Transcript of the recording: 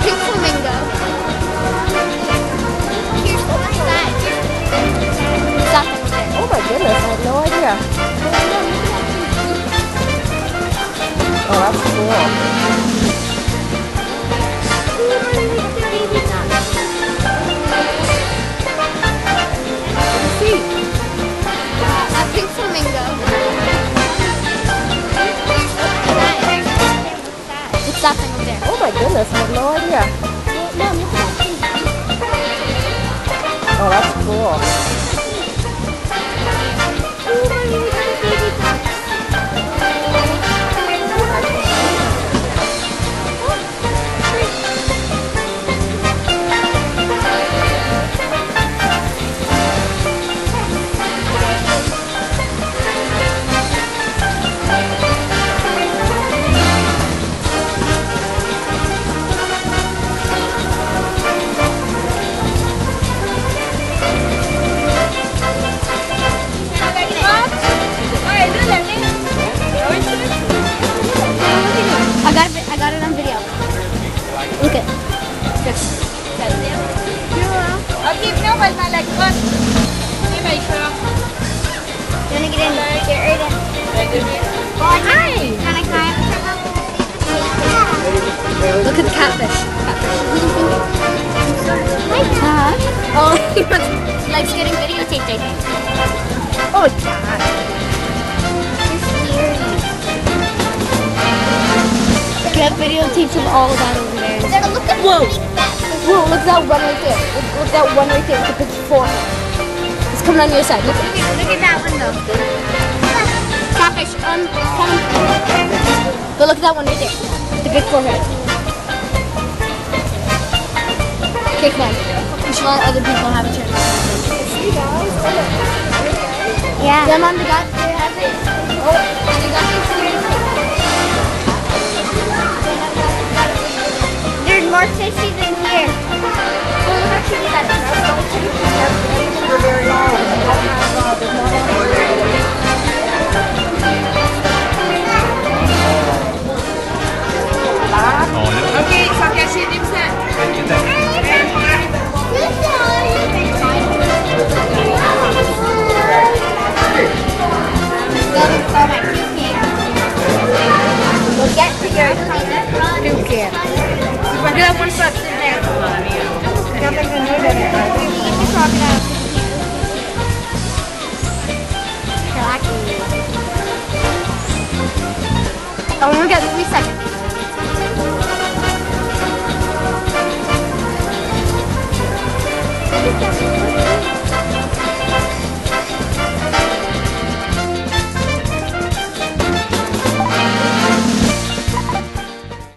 pink flamingo. Here's that. Something there. Oh my goodness, I had no idea. Oh, that's cool. A pink flamingo. What's that thing over there? Oh my goodness, I had no idea. Mom, look at that thing. Oh, that's cool. I got it on video. Look at this. Okay, no, but not like what? You wanna get in? Get right in. Hi! Can I climb? Look at the catfish. Oh, he likes getting videotaped, I think. Oh, God. Get videotapes of all of that over there. Look at Whoa, look at that one right there. Look at that one right there with the big forehead. It's coming on your side. Look at it. Look at that one though. Catfish, come. But look at that one right there. The big forehead. Okay, come on. We should let other people have a turn. Yeah. Yeah, Mom, they have it. Oh, they got these. There's more fishies in here. Okay, so kasi din sa. We'll get to your puke can. Pagla mo sa tinet. I want to get 3 seconds.